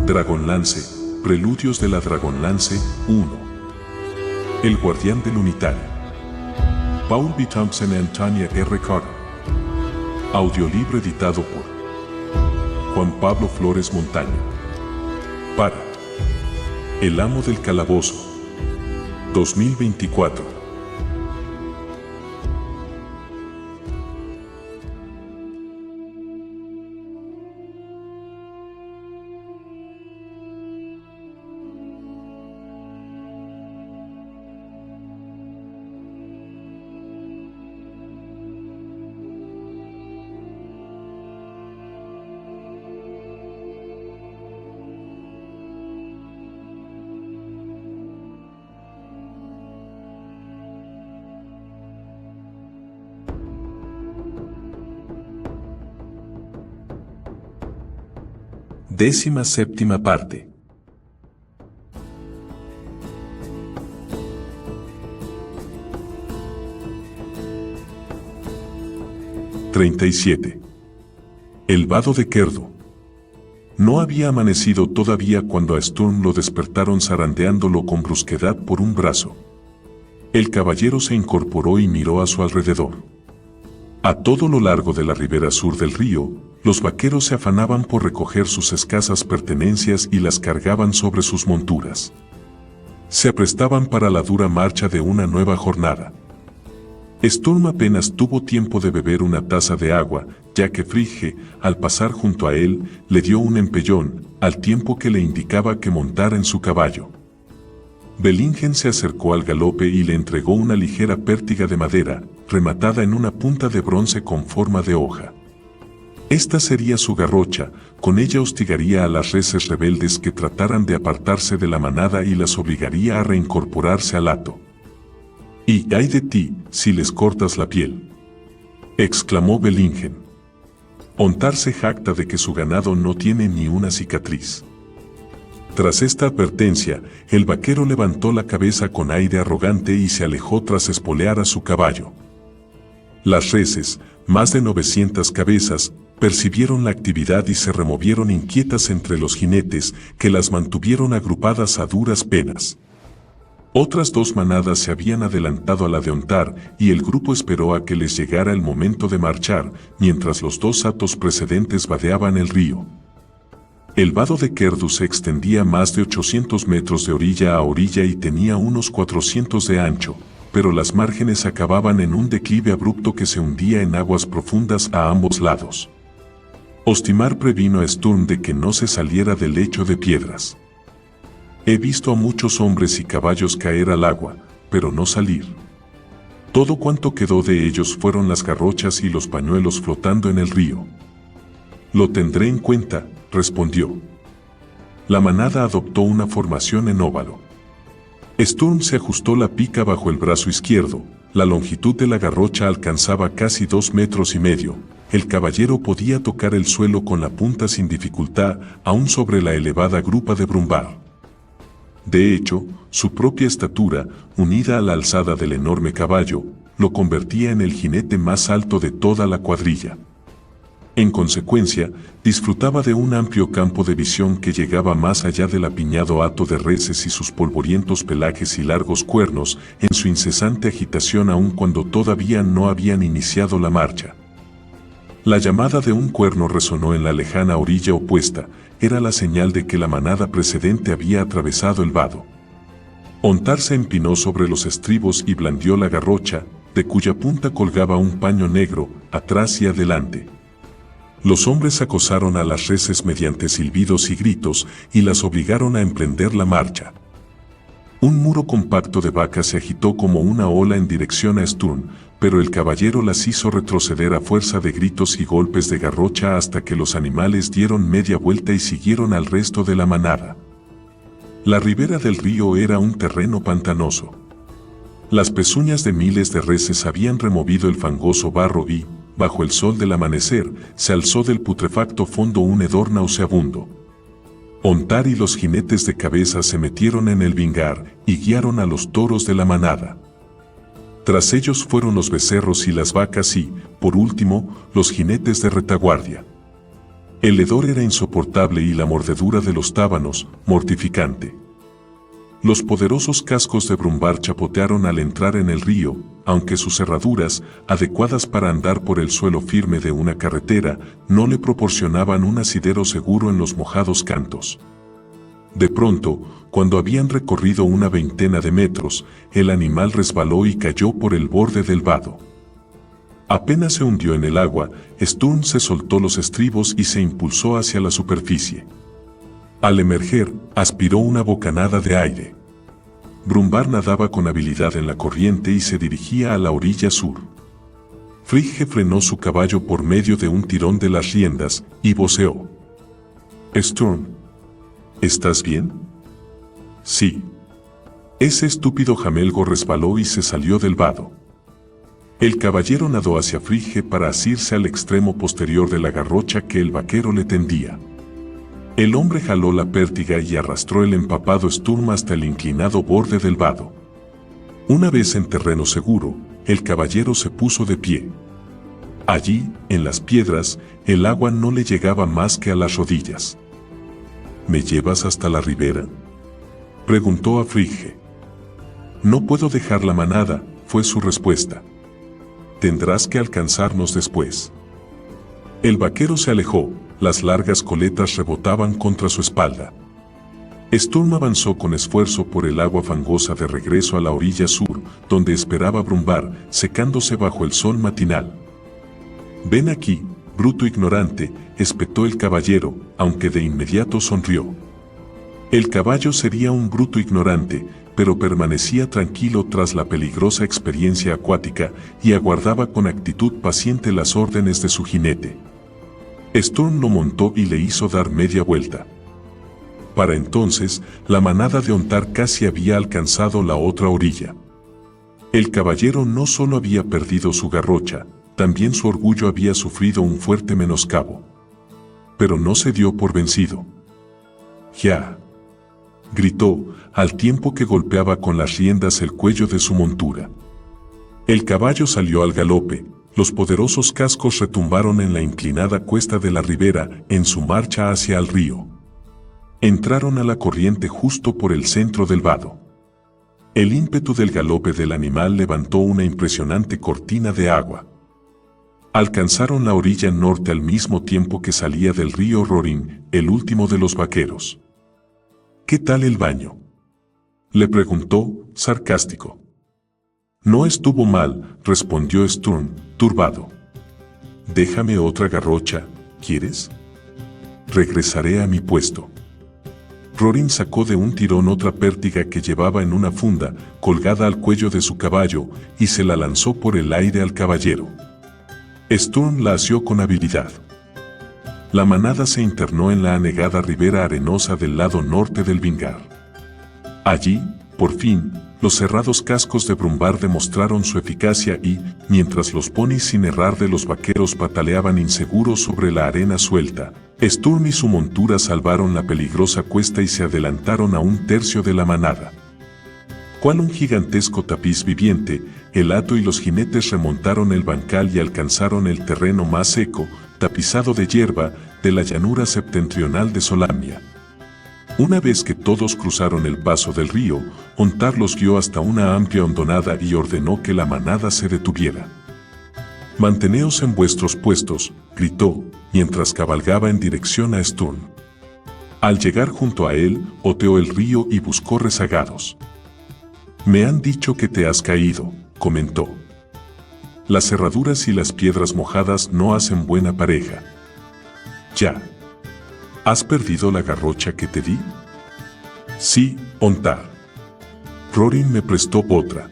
Dragonlance, Preludios de la Dragonlance 1. El Guardián del Unitario. Paul B. Thompson y Tanya R. Carter. Audiolibro editado por Juan Pablo Flores Montaño. Para El Amo del Calabozo 2024. Décima séptima parte. (37) El vado de Kerdu. No había amanecido todavía cuando a Sturm lo despertaron zarandeándolo con brusquedad por un brazo. El caballero se incorporó y miró a su alrededor. A todo lo largo de la ribera sur del río, los vaqueros se afanaban por recoger sus escasas pertenencias y las cargaban sobre sus monturas. Se aprestaban para la dura marcha de una nueva jornada. Sturm apenas tuvo tiempo de beber una taza de agua, ya que Frigge, al pasar junto a él, le dio un empellón, al tiempo que le indicaba que montara en su caballo. Bellingen se acercó al galope y le entregó una ligera pértiga de madera, rematada en una punta de bronce con forma de hoja. Esta sería su garrocha, con ella hostigaría a las reses rebeldes que trataran de apartarse de la manada y las obligaría a reincorporarse al hato. «Y ay de ti, si les cortas la piel», exclamó Bellingen. Ontar se jacta de que su ganado no tiene ni una cicatriz. Tras esta advertencia, el vaquero levantó la cabeza con aire arrogante y se alejó tras espolear a su caballo. Las reses, más de 900 cabezas, percibieron la actividad y se removieron inquietas entre los jinetes, que las mantuvieron agrupadas a duras penas. Otras dos manadas se habían adelantado a la de Ontar y el grupo esperó a que les llegara el momento de marchar, mientras los dos hatos precedentes vadeaban el río. El vado de Kerdu se extendía más de 800 metros de orilla a orilla y tenía unos 400 de ancho, pero las márgenes acababan en un declive abrupto que se hundía en aguas profundas a ambos lados. Ostimar previno a Sturm de que no se saliera del lecho de piedras. «He visto a muchos hombres y caballos caer al agua, pero no salir. Todo cuanto quedó de ellos fueron las garrochas y los pañuelos flotando en el río». «Lo tendré en cuenta», respondió. La manada adoptó una formación en óvalo. Sturm se ajustó la pica bajo el brazo izquierdo, la longitud de la garrocha alcanzaba casi 2,5 metros. El caballero podía tocar el suelo con la punta sin dificultad, aún sobre la elevada grupa de Brumbar. De hecho, su propia estatura, unida a la alzada del enorme caballo, lo convertía en el jinete más alto de toda la cuadrilla. En consecuencia, disfrutaba de un amplio campo de visión que llegaba más allá del apiñado hato de reses y sus polvorientos pelajes y largos cuernos, en su incesante agitación aun cuando todavía no habían iniciado la marcha. La llamada de un cuerno resonó en la lejana orilla opuesta, era la señal de que la manada precedente había atravesado el vado. Ontar se empinó sobre los estribos y blandió la garrocha, de cuya punta colgaba un paño negro, atrás y adelante. Los hombres acosaron a las reses mediante silbidos y gritos y las obligaron a emprender la marcha. Un muro compacto de vacas se agitó como una ola en dirección a Sturm, pero el caballero las hizo retroceder a fuerza de gritos y golpes de garrocha hasta que los animales dieron media vuelta y siguieron al resto de la manada. La ribera del río era un terreno pantanoso. Las pezuñas de miles de reses habían removido el fangoso barro y, bajo el sol del amanecer, se alzó del putrefacto fondo un hedor nauseabundo. Ontar y los jinetes de cabeza se metieron en el vingar y guiaron a los toros de la manada. Tras ellos fueron los becerros y las vacas y, por último, los jinetes de retaguardia. El hedor era insoportable y la mordedura de los tábanos, mortificante. Los poderosos cascos de Brumbar chapotearon al entrar en el río, aunque sus herraduras, adecuadas para andar por el suelo firme de una carretera, no le proporcionaban un asidero seguro en los mojados cantos. De pronto, cuando habían recorrido una veintena de metros, el animal resbaló y cayó por el borde del vado. Apenas se hundió en el agua, Sturm se soltó los estribos y se impulsó hacia la superficie. Al emerger, aspiró una bocanada de aire. Brumbar nadaba con habilidad en la corriente y se dirigía a la orilla sur. Frigge frenó su caballo por medio de un tirón de las riendas y voceó. «Sturm, ¿estás bien?» «Sí». Ese estúpido jamelgo resbaló y se salió del vado. El caballero nadó hacia Frigge para asirse al extremo posterior de la garrocha que el vaquero le tendía. El hombre jaló la pértiga y arrastró el empapado Sturm hasta el inclinado borde del vado. Una vez en terreno seguro, el caballero se puso de pie. Allí, en las piedras, el agua no le llegaba más que a las rodillas. «¿Me llevas hasta la ribera?», preguntó a Frigge. «No puedo dejar la manada», fue su respuesta. «Tendrás que alcanzarnos después». El vaquero se alejó, las largas coletas rebotaban contra su espalda. Sturm avanzó con esfuerzo por el agua fangosa de regreso a la orilla sur, donde esperaba Brumbar, secándose bajo el sol matinal. «Ven aquí, bruto ignorante», espetó el caballero, aunque de inmediato sonrió. El caballo sería un bruto ignorante, pero permanecía tranquilo tras la peligrosa experiencia acuática y aguardaba con actitud paciente las órdenes de su jinete. Sturm lo montó y le hizo dar media vuelta. Para entonces, la manada de Ontar casi había alcanzado la otra orilla. El caballero no solo había perdido su garrocha, también su orgullo había sufrido un fuerte menoscabo. Pero no se dio por vencido. «¡Ya!», gritó, al tiempo que golpeaba con las riendas el cuello de su montura. El caballo salió al galope. Los poderosos cascos retumbaron en la inclinada cuesta de la ribera en su marcha hacia el río. Entraron a la corriente justo por el centro del vado. El ímpetu del galope del animal levantó una impresionante cortina de agua. Alcanzaron la orilla norte al mismo tiempo que salía del río Rorin, el último de los vaqueros. «¿Qué tal el baño?», le preguntó, sarcástico. «No estuvo mal», respondió Sturm, turbado. «Déjame otra garrocha, ¿quieres?». «Regresaré a mi puesto». Rorin sacó de un tirón otra pértiga que llevaba en una funda, colgada al cuello de su caballo, y se la lanzó por el aire al caballero. Sturm la asió con habilidad. La manada se internó en la anegada ribera arenosa del lado norte del Vingar. Allí, por fin, los cerrados cascos de Brumbar demostraron su eficacia y, mientras los ponis sin errar de los vaqueros pataleaban inseguros sobre la arena suelta, Sturm y su montura salvaron la peligrosa cuesta y se adelantaron a un tercio de la manada. Cual un gigantesco tapiz viviente, el hato y los jinetes remontaron el bancal y alcanzaron el terreno más seco, tapizado de hierba, de la llanura septentrional de Solamnia. Una vez que todos cruzaron el paso del río, Ontar los guió hasta una amplia hondonada y ordenó que la manada se detuviera. «Manteneos en vuestros puestos», gritó, mientras cabalgaba en dirección a Sturm. Al llegar junto a él, oteó el río y buscó rezagados. «Me han dicho que te has caído», comentó. «Las herraduras y las piedras mojadas no hacen buena pareja». «¿Ya? ¿Has perdido la garrocha que te di?». «Sí, Ontar. Rorin me prestó otra.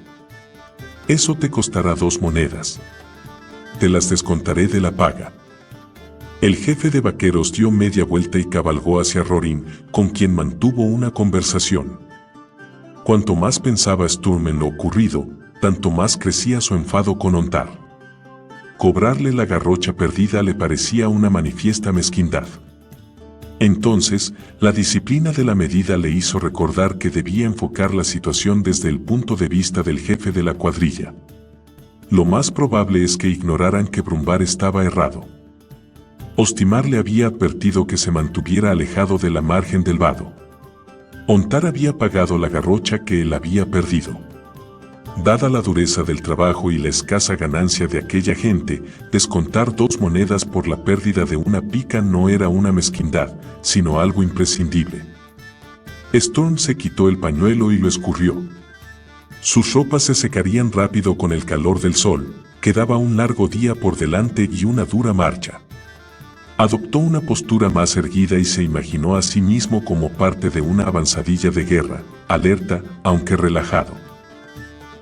Eso te costará 2 monedas. Te las descontaré de la paga». El jefe de vaqueros dio media vuelta y cabalgó hacia Rorin, con quien mantuvo una conversación. Cuanto más pensaba Sturm en lo ocurrido, tanto más crecía su enfado con Ontar. Cobrarle la garrocha perdida le parecía una manifiesta mezquindad. Entonces, la disciplina de la medida le hizo recordar que debía enfocar la situación desde el punto de vista del jefe de la cuadrilla. Lo más probable es que ignoraran que Brumbar estaba errado. Ostimar le había advertido que se mantuviera alejado de la margen del vado. Ontar había pagado la garrocha que él había perdido. Dada la dureza del trabajo y la escasa ganancia de aquella gente, descontar 2 monedas por la pérdida de una pica no era una mezquindad, sino algo imprescindible. Storm se quitó el pañuelo y lo escurrió. Sus ropas se secarían rápido con el calor del sol, quedaba un largo día por delante y una dura marcha. Adoptó una postura más erguida y se imaginó a sí mismo como parte de una avanzadilla de guerra, alerta, aunque relajado.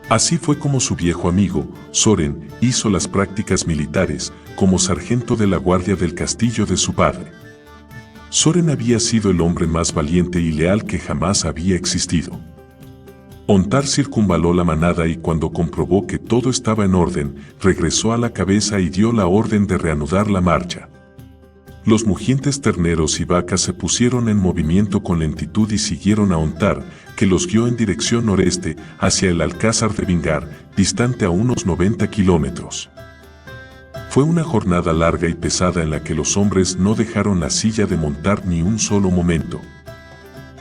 Así fue como su viejo amigo, Soren, hizo las prácticas militares, como sargento de la guardia del castillo de su padre. Soren había sido el hombre más valiente y leal que jamás había existido. Ontar circunvaló la manada y cuando comprobó que todo estaba en orden, regresó a la cabeza y dio la orden de reanudar la marcha. Los mugientes terneros y vacas se pusieron en movimiento con lentitud y siguieron a Ontar, que los guió en dirección noreste, hacia el Alcázar de Vingar, distante a unos 90 kilómetros. Fue una jornada larga y pesada en la que los hombres no dejaron la silla de montar ni un solo momento.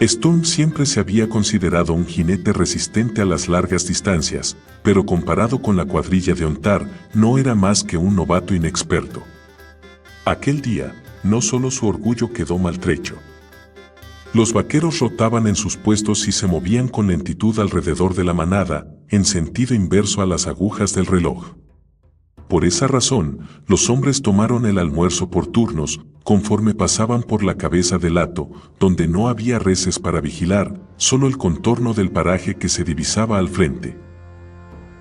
Storm siempre se había considerado un jinete resistente a las largas distancias, pero comparado con la cuadrilla de Ontar, no era más que un novato inexperto. Aquel día, no solo su orgullo quedó maltrecho. Los vaqueros rotaban en sus puestos y se movían con lentitud alrededor de la manada, en sentido inverso a las agujas del reloj. Por esa razón, los hombres tomaron el almuerzo por turnos, conforme pasaban por la cabeza del hato, donde no había reses para vigilar, solo el contorno del paraje que se divisaba al frente.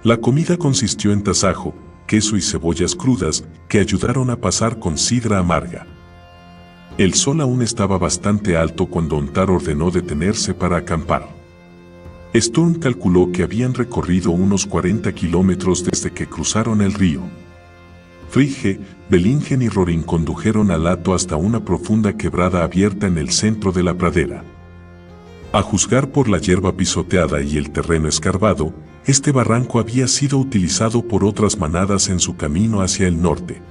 La comida consistió en tasajo, queso y cebollas crudas, que ayudaron a pasar con sidra amarga. El sol aún estaba bastante alto cuando Ontar ordenó detenerse para acampar. Storm calculó que habían recorrido unos 40 kilómetros desde que cruzaron el río. Frigge, Belingen y Rorin condujeron al hato hasta una profunda quebrada abierta en el centro de la pradera. A juzgar por la hierba pisoteada y el terreno escarbado, este barranco había sido utilizado por otras manadas en su camino hacia el norte.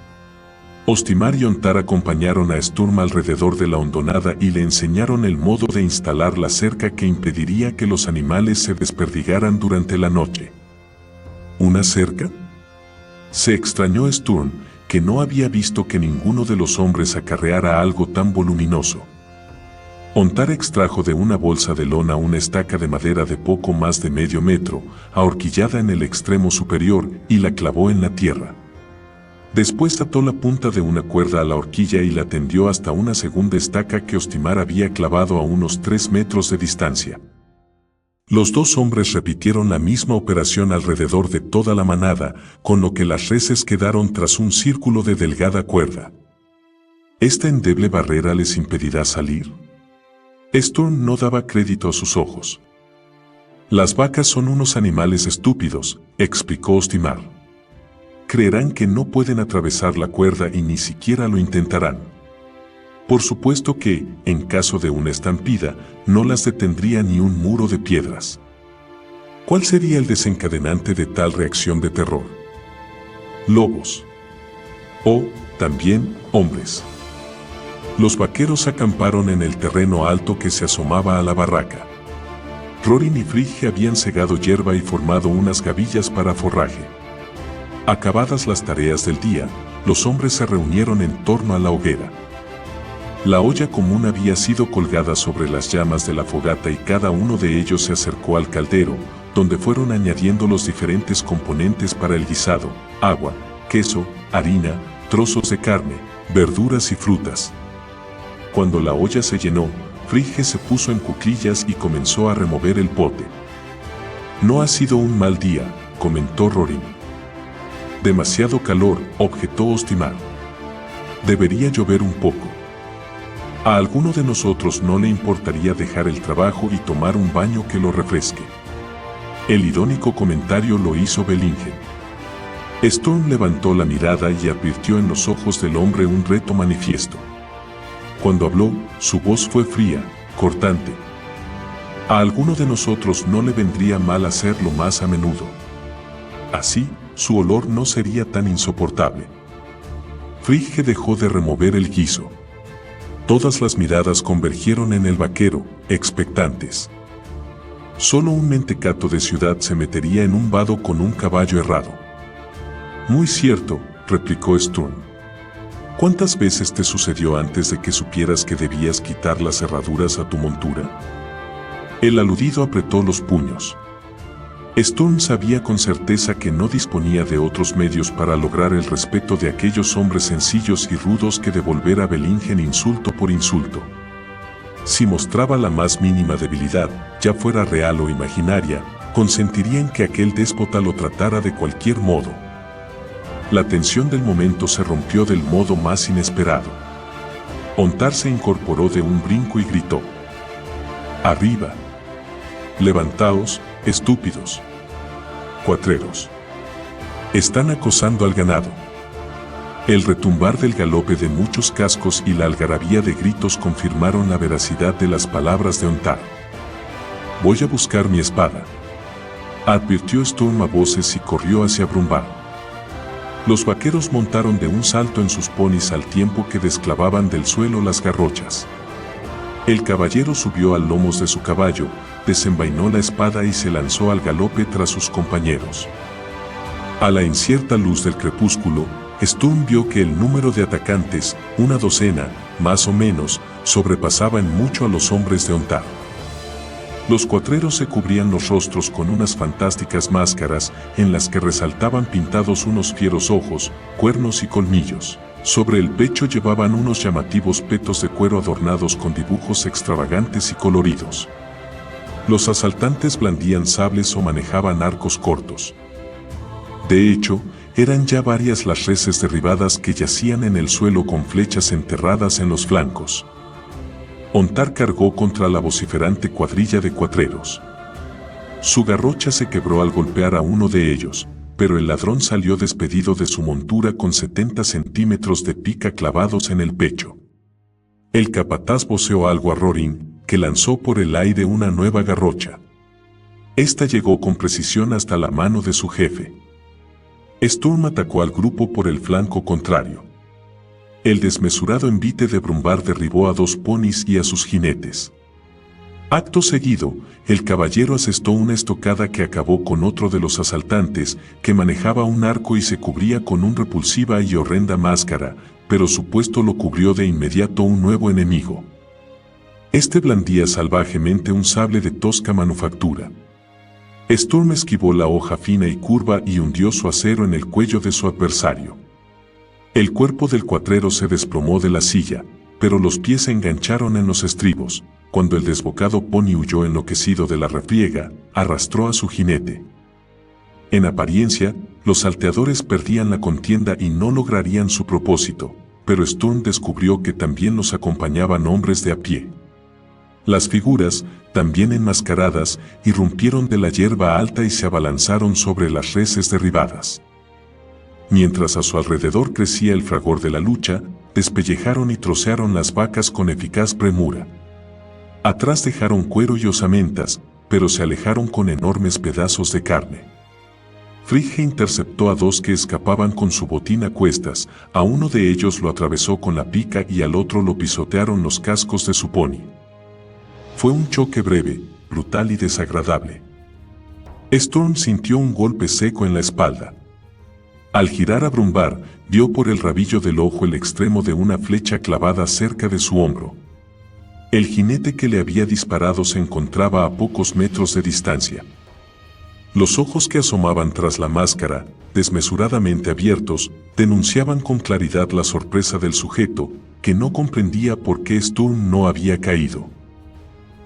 Ostimar y Ontar acompañaron a Sturm alrededor de la hondonada y le enseñaron el modo de instalar la cerca que impediría que los animales se desperdigaran durante la noche. ¿Una cerca? Se extrañó Sturm, que no había visto que ninguno de los hombres acarreara algo tan voluminoso. Ontar extrajo de una bolsa de lona una estaca de madera de poco más de medio metro, ahorquillada en el extremo superior, y la clavó en la tierra. Después ató la punta de una cuerda a la horquilla y la tendió hasta una segunda estaca que Ostimar había clavado a unos 3 metros de distancia. Los 2 hombres repitieron la misma operación alrededor de toda la manada, con lo que las reses quedaron tras un círculo de delgada cuerda. ¿Esta endeble barrera les impedirá salir? Sturm no daba crédito a sus ojos. Las vacas son unos animales estúpidos, explicó Ostimar. Creerán que no pueden atravesar la cuerda y ni siquiera lo intentarán. Por supuesto que, en caso de una estampida, no las detendría ni un muro de piedras. ¿Cuál sería el desencadenante de tal reacción de terror? Lobos. O, también, hombres. Los vaqueros acamparon en el terreno alto que se asomaba a la barraca. Rorin y Frigge habían segado hierba y formado unas gavillas para forraje. Acabadas las tareas del día, los hombres se reunieron en torno a la hoguera. La olla común había sido colgada sobre las llamas de la fogata y cada uno de ellos se acercó al caldero, donde fueron añadiendo los diferentes componentes para el guisado: agua, queso, harina, trozos de carne, verduras y frutas. Cuando la olla se llenó, Frigge se puso en cuclillas y comenzó a remover el pote. No ha sido un mal día, comentó Rorin. Demasiado calor, objetó Ostimar. Debería llover un poco. A alguno de nosotros no le importaría dejar el trabajo y tomar un baño que lo refresque. El irónico comentario lo hizo Belingen. Storm levantó la mirada y advirtió en los ojos del hombre un reto manifiesto. Cuando habló, su voz fue fría, cortante. A alguno de nosotros no le vendría mal hacerlo más a menudo. Así, su olor no sería tan insoportable. Frigge dejó de remover el guiso. Todas las miradas convergieron en el vaquero, expectantes. Solo un mentecato de ciudad se metería en un vado con un caballo errado. Muy cierto, replicó Sturm. ¿Cuántas veces te sucedió antes de que supieras que debías quitar las cerraduras a tu montura? El aludido apretó los puños. Sturm sabía con certeza que no disponía de otros medios para lograr el respeto de aquellos hombres sencillos y rudos que devolver a Belingen insulto por insulto. Si mostraba la más mínima debilidad, ya fuera real o imaginaria, consentiría en que aquel déspota lo tratara de cualquier modo. La tensión del momento se rompió del modo más inesperado. Ontar se incorporó de un brinco y gritó: ¡Arriba! ¡Levantaos, estúpidos! Cuatreros. Están acosando al ganado. El retumbar del galope de muchos cascos y la algarabía de gritos confirmaron la veracidad de las palabras de Ontar. Voy a buscar mi espada, advirtió Sturm a voces y corrió hacia Brumbar. Los vaqueros montaron de un salto en sus ponis al tiempo que desclavaban del suelo las garrochas. El caballero subió al lomos de su caballo, desenvainó la espada y se lanzó al galope tras sus compañeros. A la incierta luz del crepúsculo, Sturm vio que el número de atacantes, una docena, más o menos, sobrepasaba en mucho a los hombres de Ontar. Los cuatreros se cubrían los rostros con unas fantásticas máscaras en las que resaltaban pintados unos fieros ojos, cuernos y colmillos. Sobre el pecho llevaban unos llamativos petos de cuero adornados con dibujos extravagantes y coloridos. Los asaltantes blandían sables o manejaban arcos cortos. De hecho, eran ya varias las reses derribadas que yacían en el suelo con flechas enterradas en los flancos. Ontar cargó contra la vociferante cuadrilla de cuatreros. Su garrocha se quebró al golpear a uno de ellos, pero el ladrón salió despedido de su montura con 70 centímetros de pica clavados en el pecho. El capataz voceó algo a Rorin, que lanzó por el aire una nueva garrocha. Esta llegó con precisión hasta la mano de su jefe. Sturm atacó al grupo por el flanco contrario. El desmesurado envite de Brumbar derribó a 2 ponis y a sus jinetes. Acto seguido, el caballero asestó una estocada que acabó con otro de los asaltantes, que manejaba un arco y se cubría con una repulsiva y horrenda máscara, pero su puesto lo cubrió de inmediato un nuevo enemigo. Este blandía salvajemente un sable de tosca manufactura. Sturm esquivó la hoja fina y curva y hundió su acero en el cuello de su adversario. El cuerpo del cuatrero se desplomó de la silla, pero los pies se engancharon en los estribos. Cuando el desbocado pony huyó enloquecido de la refriega, arrastró a su jinete. En apariencia, los salteadores perdían la contienda y no lograrían su propósito, pero Sturm descubrió que también los acompañaban hombres de a pie. Las figuras, también enmascaradas, irrumpieron de la hierba alta y se abalanzaron sobre las reses derribadas. Mientras a su alrededor crecía el fragor de la lucha, despellejaron y trocearon las vacas con eficaz premura. Atrás dejaron cuero y osamentas, pero se alejaron con enormes pedazos de carne. Frigge interceptó a 2 que escapaban con su botín a cuestas, a uno de ellos lo atravesó con la pica y al otro lo pisotearon los cascos de su pony. Fue un choque breve, brutal y desagradable. Sturm sintió un golpe seco en la espalda. Al girar a Brumbar, vio por el rabillo del ojo el extremo de una flecha clavada cerca de su hombro. El jinete que le había disparado se encontraba a pocos metros de distancia. Los ojos que asomaban tras la máscara, desmesuradamente abiertos, denunciaban con claridad la sorpresa del sujeto, que no comprendía por qué Sturm no había caído.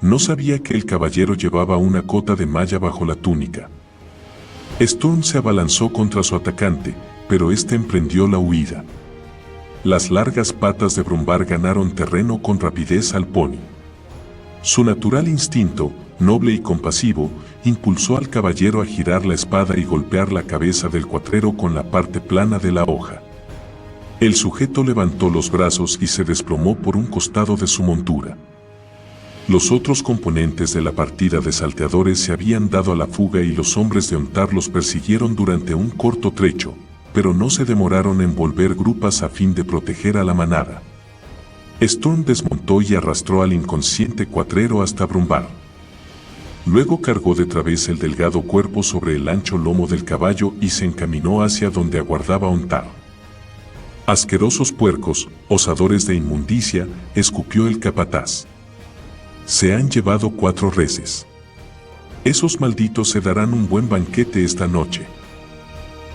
No sabía que el caballero llevaba una cota de malla bajo la túnica. Sturm se abalanzó contra su atacante, pero éste emprendió la huida. Las largas patas de Brumbar ganaron terreno con rapidez al pony. Su natural instinto, noble y compasivo, impulsó al caballero a girar la espada y golpear la cabeza del cuatrero con la parte plana de la hoja. El sujeto levantó los brazos y se desplomó por un costado de su montura. Los otros componentes de la partida de salteadores se habían dado a la fuga y los hombres de Ontar los persiguieron durante un corto trecho, pero no se demoraron en volver grupas a fin de proteger a la manada. Sturm desmontó y arrastró al inconsciente cuatrero hasta Brumbar. Luego cargó de través el delgado cuerpo sobre el ancho lomo del caballo y se encaminó hacia donde aguardaba Ontar. «Asquerosos puercos, osadores de inmundicia», escupió el capataz. «Se han llevado 4 reses. Esos malditos se darán un buen banquete esta noche».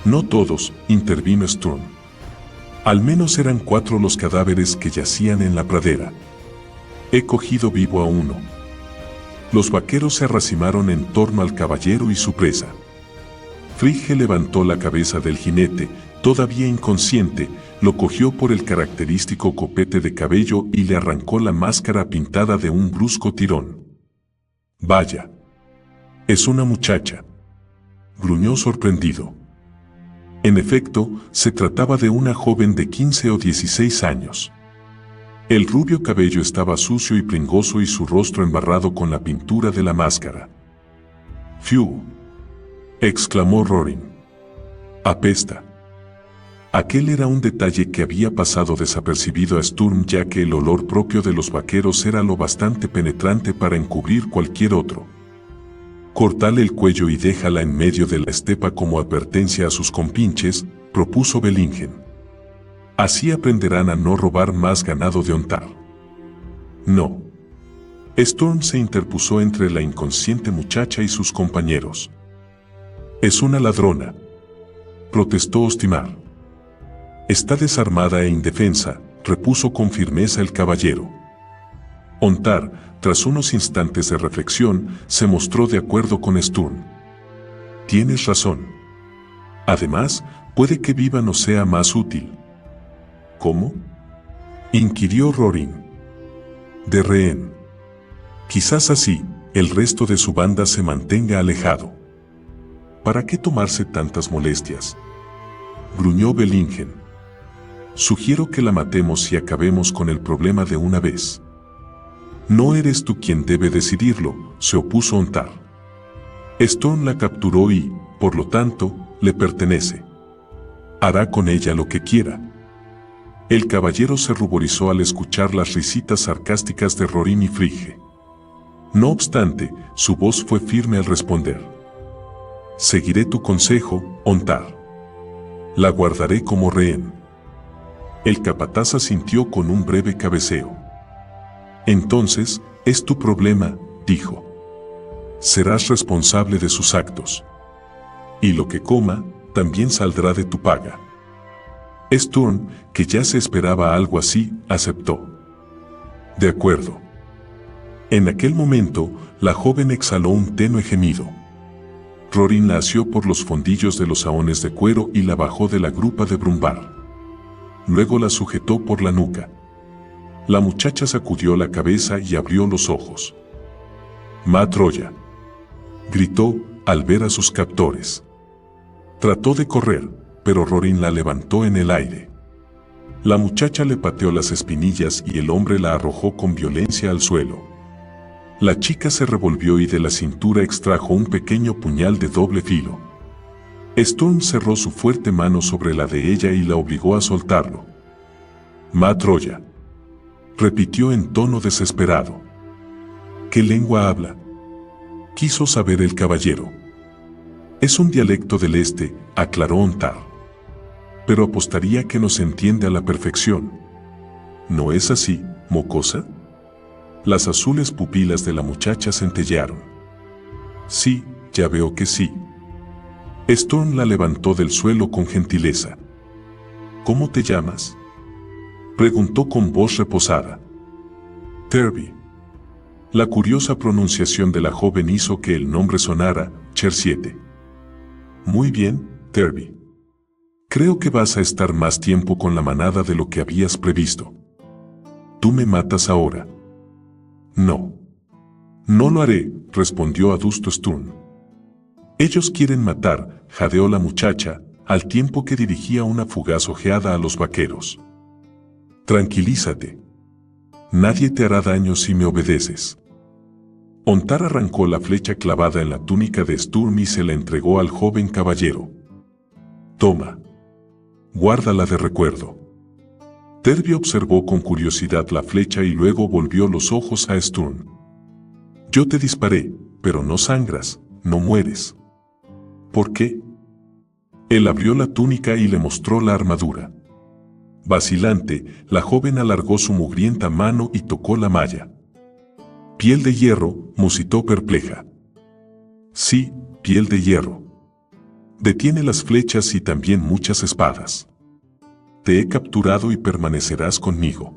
«No todos», intervino Sturm. «Al menos eran 4 los cadáveres que yacían en la pradera. He cogido vivo a uno». Los vaqueros se arracimaron en torno al caballero y su presa. Frigge levantó la cabeza del jinete, todavía inconsciente, lo cogió por el característico copete de cabello y le arrancó la máscara pintada de un brusco tirón. «Vaya. Es una muchacha», gruñó sorprendido. En efecto, se trataba de una joven de 15 o 16 años. El rubio cabello estaba sucio y pringoso y su rostro embarrado con la pintura de la máscara. «¡Fiu!», exclamó Rorin. «Apesta». Aquel era un detalle que había pasado desapercibido a Sturm, ya que el olor propio de los vaqueros era lo bastante penetrante para encubrir cualquier otro. «Cortale el cuello y déjala en medio de la estepa como advertencia a sus compinches», propuso Bellingen. «Así aprenderán a no robar más ganado de Ontar». «No». Sturm se interpuso entre la inconsciente muchacha y sus compañeros. «Es una ladrona», protestó Ostimar. «Está desarmada e indefensa», repuso con firmeza el caballero. Ontar, tras unos instantes de reflexión, se mostró de acuerdo con Sturm. «Tienes razón. Además, puede que viva nos sea más útil». «¿Cómo?», inquirió Rorin. «De rehén. Quizás así, el resto de su banda se mantenga alejado». «¿Para qué tomarse tantas molestias?», gruñó Bellingen. «Sugiero que la matemos y acabemos con el problema de una vez». «No eres tú quien debe decidirlo», se opuso Ontar. «Sturm la capturó y, por lo tanto, le pertenece. Hará con ella lo que quiera». El caballero se ruborizó al escuchar las risitas sarcásticas de Rorin y Frigge. No obstante, su voz fue firme al responder. «Seguiré tu consejo, Ontar. La guardaré como rehén». El capataz asintió con un breve cabeceo. «Entonces, es tu problema», dijo. «Serás responsable de sus actos. Y lo que coma, también saldrá de tu paga». Sturm, que ya se esperaba algo así, aceptó. «De acuerdo». En aquel momento, la joven exhaló un tenue gemido. Rorin la asió por los fondillos de los saones de cuero y la bajó de la grupa de Brumbar. Luego la sujetó por la nuca. La muchacha sacudió la cabeza y abrió los ojos. «¡Ma Troya!», gritó al ver a sus captores. Trató de correr, pero Rorin la levantó en el aire. La muchacha le pateó las espinillas y el hombre la arrojó con violencia al suelo. La chica se revolvió y de la cintura extrajo un pequeño puñal de doble filo. Sturm cerró su fuerte mano sobre la de ella y la obligó a soltarlo. «¡Ma Troya!», repitió en tono desesperado. «¿Qué lengua habla?», quiso saber el caballero. «Es un dialecto del este», aclaró Ontar. «Pero apostaría que nos entiende a la perfección. ¿No es así, mocosa?». Las azules pupilas de la muchacha centellearon. «Sí, ya veo que sí». Sturm la levantó del suelo con gentileza. «¿Cómo te llamas?», preguntó con voz reposada. «Terby». La curiosa pronunciación de la joven hizo que el nombre sonara Chersiete. «Muy bien, Terby. Creo que vas a estar más tiempo con la manada de lo que habías previsto. ¿Tú me matas ahora?». «No. No lo haré», respondió adusto Sturm. «Ellos quieren matar», jadeó la muchacha, al tiempo que dirigía una fugaz ojeada a los vaqueros. «Tranquilízate. Nadie te hará daño si me obedeces». Ontar arrancó la flecha clavada en la túnica de Sturm y se la entregó al joven caballero. «Toma». Guárdala de recuerdo. Tervi observó con curiosidad la flecha y luego volvió los ojos a Sturm. Yo te disparé, pero no sangras, no mueres. ¿Por qué? Él abrió la túnica y le mostró la armadura. Vacilante, la joven alargó su mugrienta mano y tocó la malla. Piel de hierro, musitó perpleja. Sí, piel de hierro. Detiene las flechas y también muchas espadas. Te he capturado y permanecerás conmigo.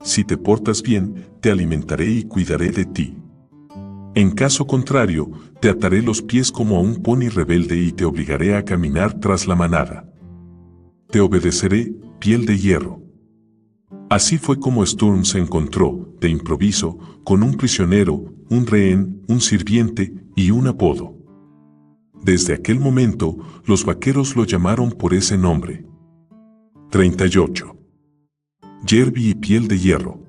Si te portas bien, te alimentaré y cuidaré de ti. En caso contrario, te ataré los pies como a un pony rebelde y te obligaré a caminar tras la manada. Te obedeceré, piel de hierro. Así fue como Sturm se encontró, de improviso, con un prisionero, un rehén, un sirviente y un apodo. Desde aquel momento, los vaqueros lo llamaron por ese nombre. 38. Yerby y piel de hierro.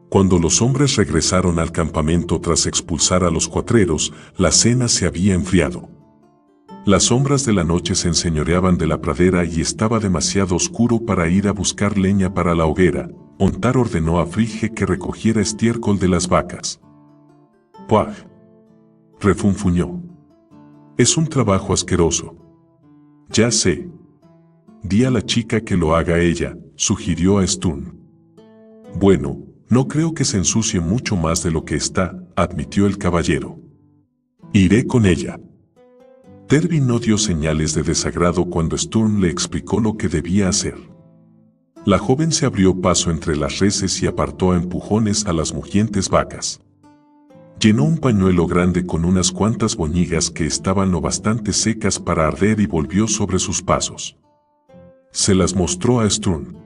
Cuando los hombres regresaron al campamento tras expulsar a los cuatreros, la cena se había enfriado. Las sombras de la noche se enseñoreaban de la pradera y estaba demasiado oscuro para ir a buscar leña para la hoguera. Ontar ordenó a Frigge que recogiera estiércol de las vacas. ¡Puaj! Refunfuñó. Es un trabajo asqueroso. Ya sé. Di a la chica que lo haga ella, sugirió a Sturm. Bueno, no creo que se ensucie mucho más de lo que está, admitió el caballero. Iré con ella. Tervi no dio señales de desagrado cuando Sturm le explicó lo que debía hacer. La joven se abrió paso entre las reses y apartó a empujones a las mugientes vacas. Llenó un pañuelo grande con unas cuantas boñigas que estaban lo bastante secas para arder y volvió sobre sus pasos. Se las mostró a Sturm.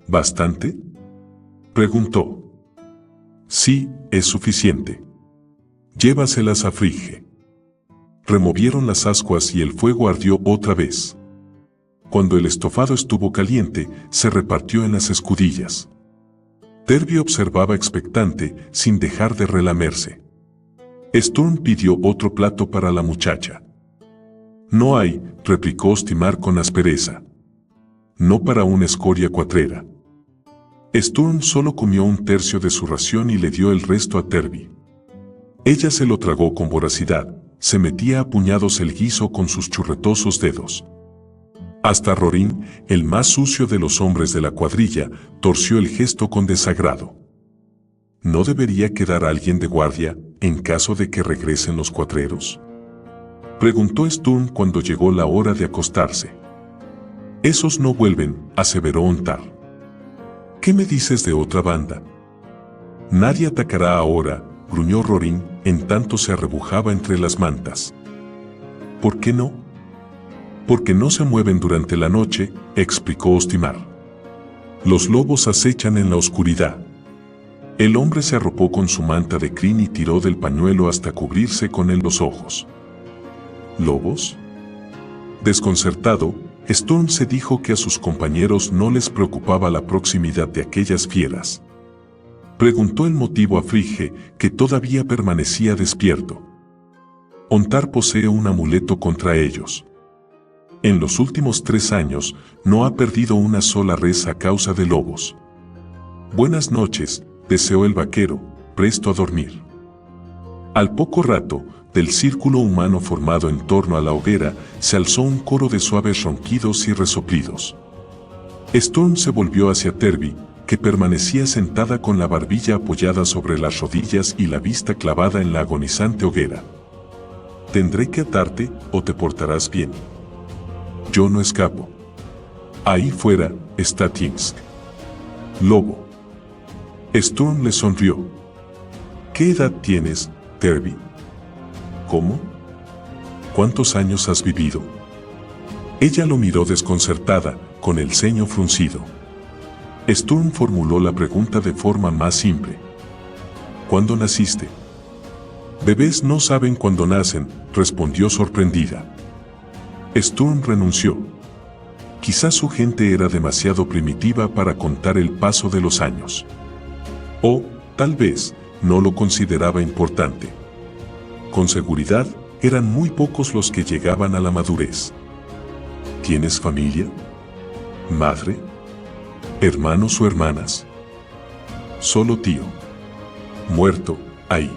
¿Bastante?, preguntó. Sí, es suficiente. Llévaselas a Frigge. Removieron las ascuas y el fuego ardió otra vez. Cuando el estofado estuvo caliente, se repartió en las escudillas. Tervi observaba expectante, sin dejar de relamerse. Sturm pidió otro plato para la muchacha. No hay, replicó Ostimar con aspereza. No para una escoria cuatrera. Sturm solo comió un tercio de su ración y le dio el resto a Tervi. Ella se lo tragó con voracidad, se metía a puñados el guiso con sus churretosos dedos. Hasta Rorin, el más sucio de los hombres de la cuadrilla, torció el gesto con desagrado. ¿No debería quedar alguien de guardia, en caso de que regresen los cuatreros?, preguntó Sturm cuando llegó la hora de acostarse. Esos no vuelven, aseveró Ontar. ¿Qué me dices de otra banda? Nadie atacará ahora, gruñó Rorin, en tanto se arrebujaba entre las mantas. ¿Por qué no? Porque no se mueven durante la noche, explicó Ostimar. Los lobos acechan en la oscuridad. El hombre se arropó con su manta de crin y tiró del pañuelo hasta cubrirse con él los ojos. ¿Lobos? Desconcertado, Sturm se dijo que a sus compañeros no les preocupaba la proximidad de aquellas fieras. Preguntó el motivo a Frigge, que todavía permanecía despierto. Ontar posee un amuleto contra ellos. En los últimos 3 años, no ha perdido una sola res a causa de lobos. Buenas noches, deseó el vaquero, presto a dormir. Al poco rato, del círculo humano formado en torno a la hoguera, se alzó un coro de suaves ronquidos y resoplidos. Sturm se volvió hacia Tervi, que permanecía sentada con la barbilla apoyada sobre las rodillas y la vista clavada en la agonizante hoguera. «Tendré que atarte, o te portarás bien. Yo no escapo. Ahí fuera está Tinsk. Lobo». Sturm le sonrió. «¿Qué edad tienes, Tervi?» «¿Cómo? ¿Cuántos años has vivido?» Ella lo miró desconcertada, con el ceño fruncido. Sturm formuló la pregunta de forma más simple. «¿Cuándo naciste?» «Bebés no saben cuándo nacen», respondió sorprendida. Sturm renunció. Quizás su gente era demasiado primitiva para contar el paso de los años. O, tal vez, no lo consideraba importante. Con seguridad, eran muy pocos los que llegaban a la madurez. ¿Tienes familia? ¿Madre? ¿Hermanos o hermanas? Solo tío. Muerto, ahí.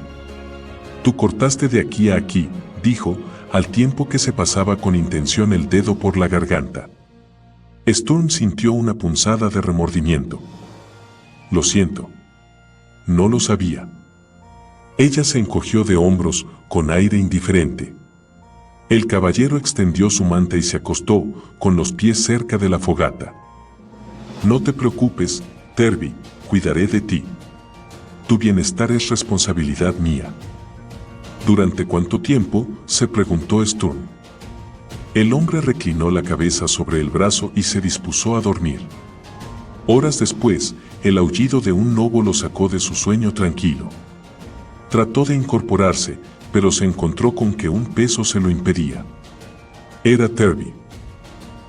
Tú cortaste de aquí a aquí, dijo, al tiempo que se pasaba con intención el dedo por la garganta. Sturm sintió una punzada de remordimiento. Lo siento. No lo sabía. Ella se encogió de hombros, con aire indiferente. El caballero extendió su manta y se acostó, con los pies cerca de la fogata. No te preocupes, Tervi, cuidaré de ti. Tu bienestar es responsabilidad mía. ¿Durante cuánto tiempo?, se preguntó Sturm. El hombre reclinó la cabeza sobre el brazo y se dispuso a dormir. Horas después, el aullido de un lobo lo sacó de su sueño tranquilo. Trató de incorporarse, pero se encontró con que un peso se lo impedía. Era Tervi.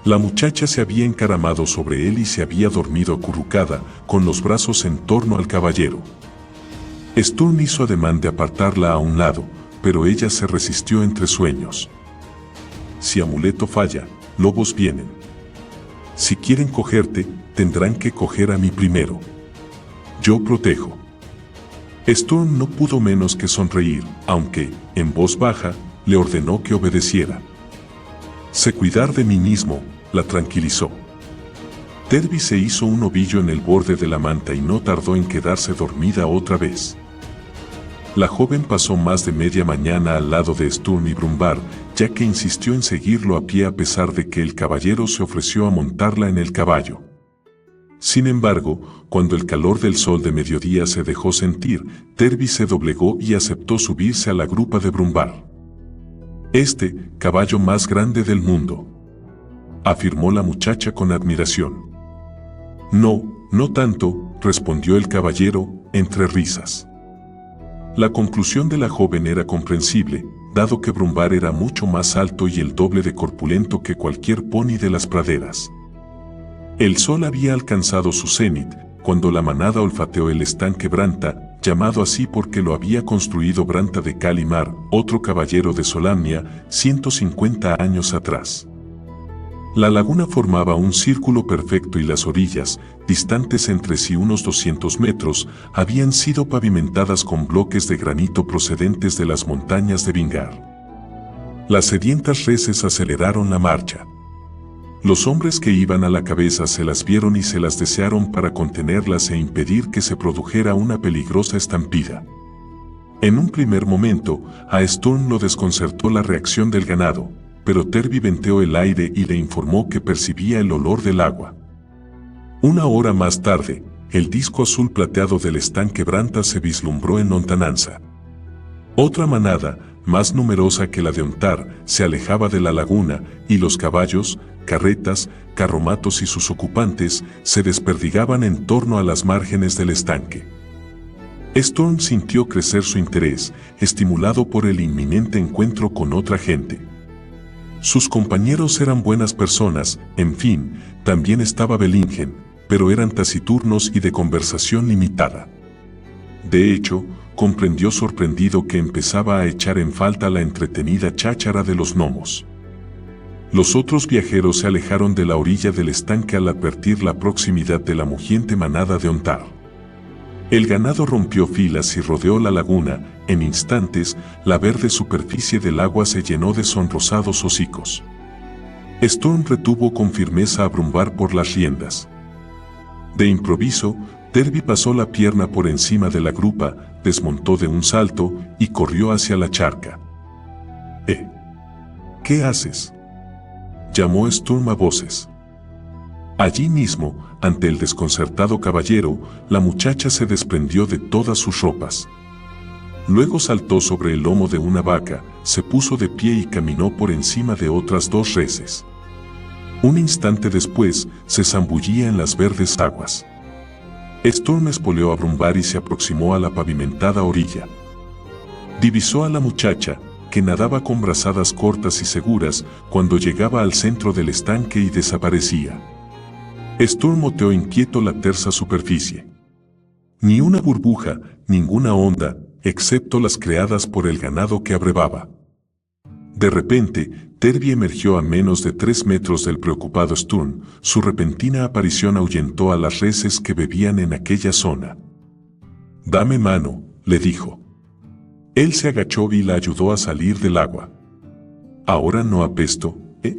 La muchacha se había encaramado sobre él y se había dormido acurrucada, con los brazos en torno al caballero. Sturm hizo ademán de apartarla a un lado, pero ella se resistió entre sueños. Si amuleto falla, lobos vienen. Si quieren cogerte, tendrán que coger a mí primero. Yo protejo. Sturm no pudo menos que sonreír, aunque, en voz baja, le ordenó que obedeciera. Sé cuidar de mí mismo, la tranquilizó. Tervi se hizo un ovillo en el borde de la manta y no tardó en quedarse dormida otra vez. La joven pasó más de media mañana al lado de Sturm y Brumvar, ya que insistió en seguirlo a pie a pesar de que el caballero se ofreció a montarla en el caballo. Sin embargo, cuando el calor del sol de mediodía se dejó sentir, Tervi se doblegó y aceptó subirse a la grupa de Brumvar. Este, caballo más grande del mundo, afirmó la muchacha con admiración. No, no tanto, respondió el caballero, entre risas. La conclusión de la joven era comprensible, dado que Brumvar era mucho más alto y el doble de corpulento que cualquier pony de las praderas. El sol había alcanzado su cenit, cuando la manada olfateó el estanque Branta, llamado así porque lo había construido Branta de Calimar, otro caballero de Solamnia, 150 años atrás. La laguna formaba un círculo perfecto y las orillas, distantes entre sí unos 200 metros, habían sido pavimentadas con bloques de granito procedentes de las montañas de Vingar. Las sedientas reses aceleraron la marcha. Los hombres que iban a la cabeza se las vieron y se las desearon para contenerlas e impedir que se produjera una peligrosa estampida. En un primer momento, a Sturm lo desconcertó la reacción del ganado, pero Tervi venteó el aire y le informó que percibía el olor del agua. Una hora más tarde, el disco azul plateado del estanque Branta se vislumbró en lontananza. Otra manada, más numerosa que la de Ontar, se alejaba de la laguna, y los caballos, carretas, carromatos y sus ocupantes se desperdigaban en torno a las márgenes del estanque. Sturm sintió crecer su interés, estimulado por el inminente encuentro con otra gente. Sus compañeros eran buenas personas, en fin, también estaba Bellingen, pero eran taciturnos y de conversación limitada. De hecho, comprendió sorprendido que empezaba a echar en falta la entretenida cháchara de los gnomos. Los otros viajeros se alejaron de la orilla del estanque al advertir la proximidad de la mugiente manada de Ontar. El ganado rompió filas y rodeó la laguna. En instantes, la verde superficie del agua se llenó de sonrosados hocicos. Sturm retuvo con firmeza a Brumvar por las riendas. De improviso, Tervi pasó la pierna por encima de la grupa, desmontó de un salto y corrió hacia la charca. ¿Qué haces?, llamó Sturm a voces. Allí mismo, ante el desconcertado caballero, la muchacha se desprendió de todas sus ropas. Luego saltó sobre el lomo de una vaca, se puso de pie y caminó por encima de otras dos reses. Un instante después, se zambullía en las verdes aguas. Sturm espoleó a Brumvar y se aproximó a la pavimentada orilla. Divisó a la muchacha, que nadaba con brazadas cortas y seguras, cuando llegaba al centro del estanque y desaparecía. Sturm oteó inquieto la tersa superficie. Ni una burbuja, ninguna onda, excepto las creadas por el ganado que abrevaba. De repente, Terby emergió a menos de 3 metros del preocupado Sturm. Su repentina aparición ahuyentó a las reses que bebían en aquella zona. «Dame mano», le dijo. Él se agachó y la ayudó a salir del agua. «Ahora no apesto, ¿eh?»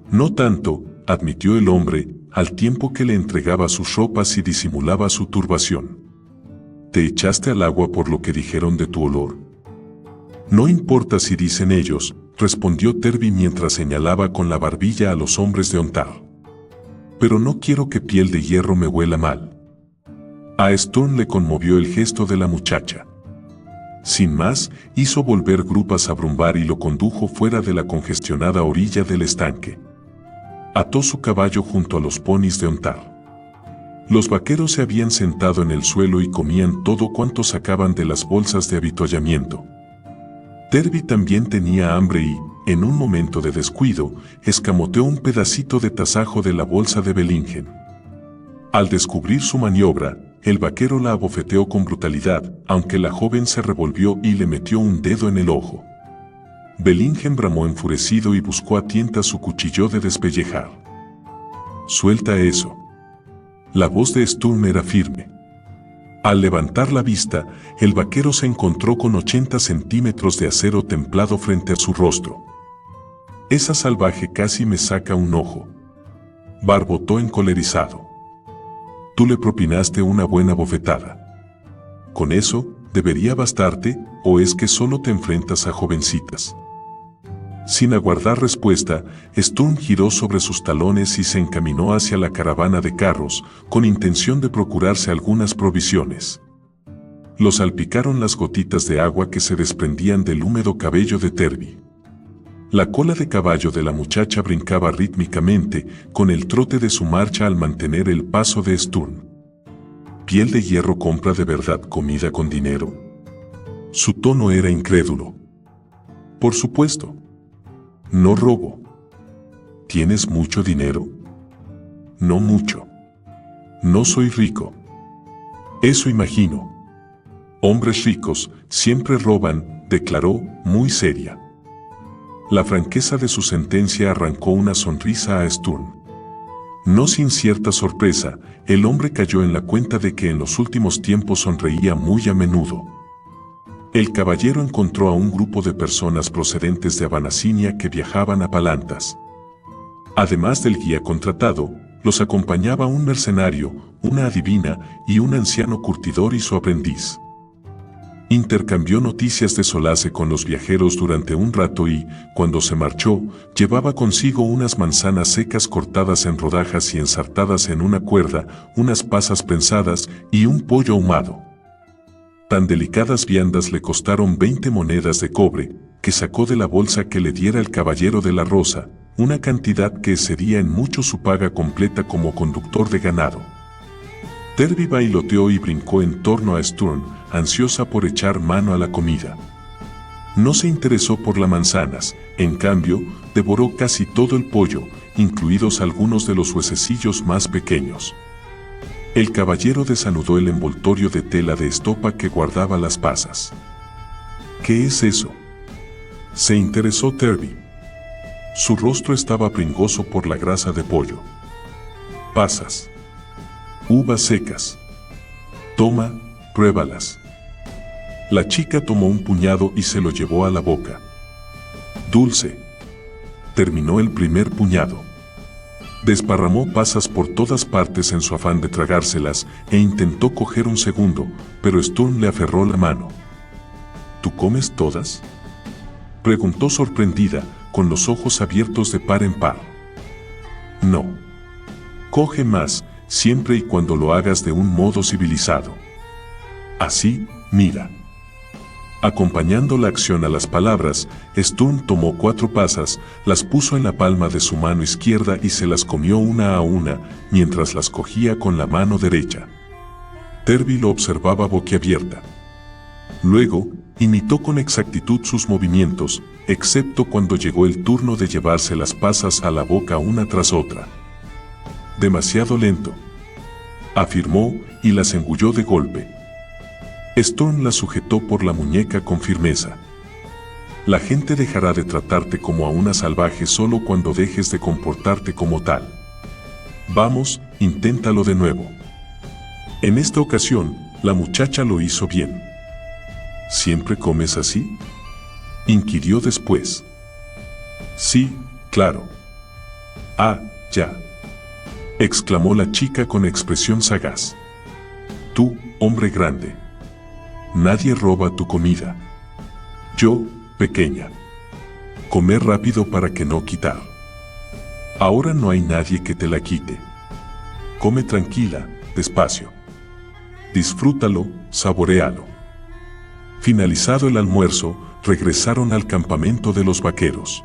«No tanto», admitió el hombre, al tiempo que le entregaba sus ropas y disimulaba su turbación. «¿Te echaste al agua por lo que dijeron de tu olor?» «No importa si dicen ellos», respondió Terby mientras señalaba con la barbilla a los hombres de Ontar. «Pero no quiero que Piel de Hierro me huela mal». A Stone le conmovió el gesto de la muchacha. Sin más, hizo volver grupas a Brumbar y lo condujo fuera de la congestionada orilla del estanque. Ató su caballo junto a los ponis de Ontar. Los vaqueros se habían sentado en el suelo y comían todo cuanto sacaban de las bolsas de avituallamiento. Terby también tenía hambre y, en un momento de descuido, escamoteó un pedacito de tasajo de la bolsa de Bellingen. Al descubrir su maniobra, el vaquero la abofeteó con brutalidad, aunque la joven se revolvió y le metió un dedo en el ojo. Bellingen bramó enfurecido y buscó a tientas su cuchillo de despellejar. «Suelta eso». La voz de Sturm era firme. Al levantar la vista, el vaquero se encontró con 80 centímetros de acero templado frente a su rostro. «Esa salvaje casi me saca un ojo», barbotó encolerizado. «Tú le propinaste una buena bofetada. ¿Con eso debería bastarte o es que solo te enfrentas a jovencitas?» Sin aguardar respuesta, Sturm giró sobre sus talones y se encaminó hacia la caravana de carros, con intención de procurarse algunas provisiones. Lo salpicaron las gotitas de agua que se desprendían del húmedo cabello de Terby. La cola de caballo de la muchacha brincaba rítmicamente con el trote de su marcha al mantener el paso de Sturm. ¿Piel de Hierro compra de verdad comida con dinero? Su tono era incrédulo. «Por supuesto. No robo». «¿Tienes mucho dinero?» «No mucho. No soy rico». «Eso imagino. Hombres ricos siempre roban», declaró, muy seria. La franqueza de su sentencia arrancó una sonrisa a Sturm. No sin cierta sorpresa, el hombre cayó en la cuenta de que en los últimos tiempos sonreía muy a menudo. El caballero encontró a un grupo de personas procedentes de Abanasinia que viajaban a Palantas. Además del guía contratado, los acompañaba un mercenario, una adivina y un anciano curtidor y su aprendiz. Intercambió noticias de Solace con los viajeros durante un rato y, cuando se marchó, llevaba consigo unas manzanas secas cortadas en rodajas y ensartadas en una cuerda, unas pasas prensadas y un pollo ahumado. Tan delicadas viandas le costaron 20 monedas de cobre, que sacó de la bolsa que le diera el caballero de la Rosa, una cantidad que excedía en mucho su paga completa como conductor de ganado. Terby bailoteó y brincó en torno a Sturm, ansiosa por echar mano a la comida. No se interesó por las manzanas, en cambio, devoró casi todo el pollo, incluidos algunos de los huesecillos más pequeños. El caballero desanudó el envoltorio de tela de estopa que guardaba las pasas. «¿Qué es eso?», se interesó Terby. Su rostro estaba pringoso por la grasa de pollo. «Pasas. Uvas secas. Toma, pruébalas». La chica tomó un puñado y se lo llevó a la boca. «Dulce». Terminó el primer puñado. Desparramó pasas por todas partes en su afán de tragárselas e intentó coger un segundo, pero Sturm le aferró la mano. «¿Tú comes todas?», preguntó sorprendida, con los ojos abiertos de par en par. «No. Coge más, siempre y cuando lo hagas de un modo civilizado. Así, mira». Acompañando la acción a las palabras, Sturm tomó 4 pasas, las puso en la palma de su mano izquierda y se las comió una a una, mientras las cogía con la mano derecha. Terby lo observaba boquiabierta. Luego, imitó con exactitud sus movimientos, excepto cuando llegó el turno de llevarse las pasas a la boca una tras otra. «Demasiado lento», afirmó y las engulló de golpe. Sturm la sujetó por la muñeca con firmeza. La gente dejará de tratarte como a una salvaje solo cuando dejes de comportarte como tal. Vamos, inténtalo de nuevo. En esta ocasión, la muchacha lo hizo bien. ¿Siempre comes así?, inquirió después. Sí, claro. Ah, ya, exclamó la chica con expresión sagaz. Tú, hombre grande. Nadie roba tu comida. Yo, pequeña. Comer rápido para que no quitar. Ahora no hay nadie que te la quite. Come tranquila, despacio. Disfrútalo, saboréalo. Finalizado el almuerzo, regresaron al campamento de los vaqueros.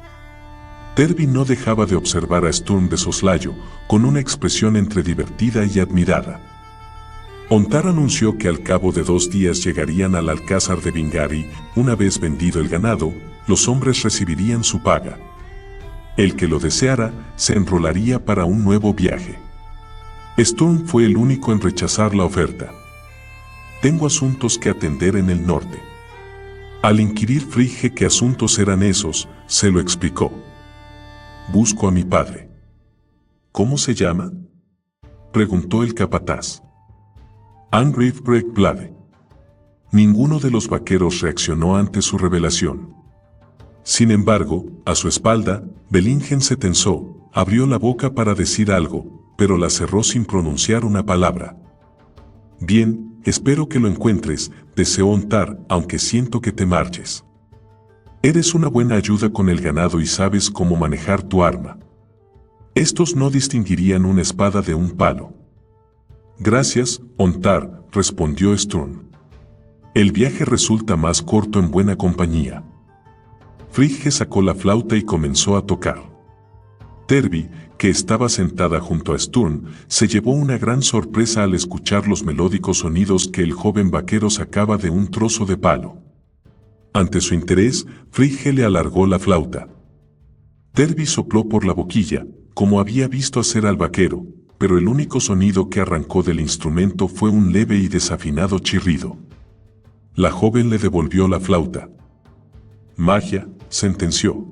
Terby no dejaba de observar a Sturm de soslayo, con una expresión entre divertida y admirada. Ontar anunció que al cabo de 2 días llegarían al alcázar de Vingari. Una vez vendido el ganado, los hombres recibirían su paga. El que lo deseara, se enrolaría para un nuevo viaje. Sturm fue el único en rechazar la oferta. Tengo asuntos que atender en el norte. Al inquirir Frigge qué asuntos eran esos, se lo explicó. Busco a mi padre. ¿Cómo se llama?, preguntó el capataz. Angriff Breakblade. Ninguno de los vaqueros reaccionó ante su revelación. Sin embargo, a su espalda, Bellingen se tensó, abrió la boca para decir algo, pero la cerró sin pronunciar una palabra. Bien, espero que lo encuentres, deseó Ontar, aunque siento que te marches. Eres una buena ayuda con el ganado y sabes cómo manejar tu arma. Estos no distinguirían una espada de un palo. Gracias, Ontar, respondió Sturm. El viaje resulta más corto en buena compañía. Frigge sacó la flauta y comenzó a tocar. Terby, que estaba sentada junto a Sturm, se llevó una gran sorpresa al escuchar los melódicos sonidos que el joven vaquero sacaba de un trozo de palo. Ante su interés, Frigge le alargó la flauta. Terby sopló por la boquilla, como había visto hacer al vaquero, pero el único sonido que arrancó del instrumento fue un leve y desafinado chirrido. La joven le devolvió la flauta. Magia, sentenció.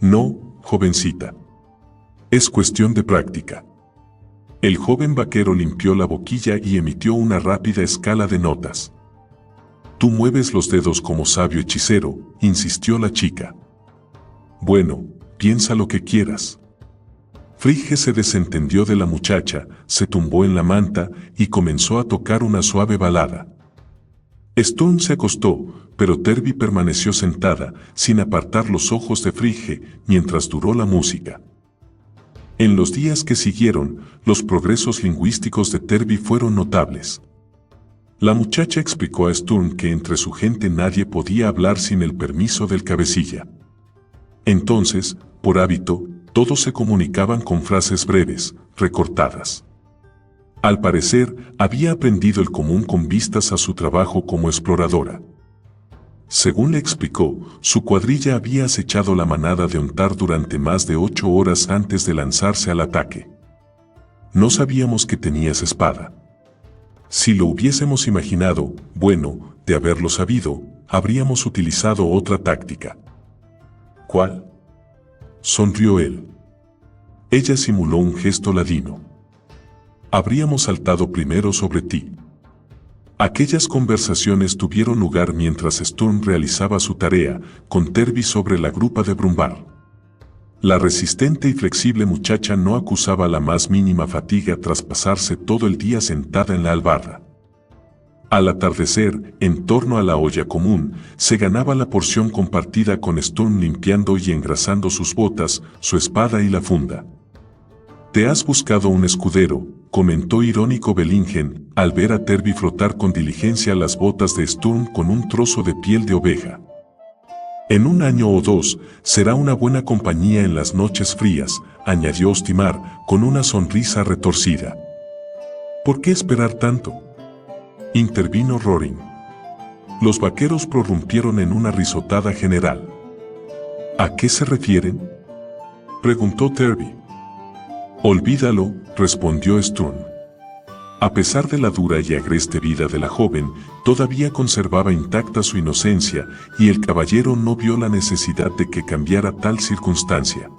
No, jovencita. Es cuestión de práctica. El joven vaquero limpió la boquilla y emitió una rápida escala de notas. Tú mueves los dedos como sabio hechicero, insistió la chica. Bueno, piensa lo que quieras. Frigge se desentendió de la muchacha, se tumbó en la manta y comenzó a tocar una suave balada. Sturm se acostó, pero Terby permaneció sentada, sin apartar los ojos de Frigge, mientras duró la música. En los días que siguieron, los progresos lingüísticos de Terby fueron notables. La muchacha explicó a Sturm que entre su gente nadie podía hablar sin el permiso del cabecilla. Entonces, por hábito, todos se comunicaban con frases breves, recortadas. Al parecer, había aprendido el común con vistas a su trabajo como exploradora. Según le explicó, su cuadrilla había acechado la manada de Ontar durante más de 8 horas antes de lanzarse al ataque. No sabíamos que tenías espada. Si lo hubiésemos imaginado, bueno, de haberlo sabido, habríamos utilizado otra táctica. ¿Cuál?, sonrió él. Ella simuló un gesto ladino. Habríamos saltado primero sobre ti. Aquellas conversaciones tuvieron lugar mientras Sturm realizaba su tarea, con Terby sobre la grupa de Brumbar. La resistente y flexible muchacha no acusaba la más mínima fatiga tras pasarse todo el día sentada en la albarda. Al atardecer, en torno a la olla común, se ganaba la porción compartida con Sturm limpiando y engrasando sus botas, su espada y la funda. «Te has buscado un escudero», comentó irónico Bellingen, al ver a Terby frotar con diligencia las botas de Sturm con un trozo de piel de oveja. «En 1 año o 2, será una buena compañía en las noches frías», añadió Ostimar, con una sonrisa retorcida. «¿Por qué esperar tanto?», intervino Rorin. Los vaqueros prorrumpieron en una risotada general. «¿A qué se refieren?», preguntó Terby. «Olvídalo», respondió Sturm. A pesar de la dura y agreste vida de la joven, todavía conservaba intacta su inocencia y el caballero no vio la necesidad de que cambiara tal circunstancia.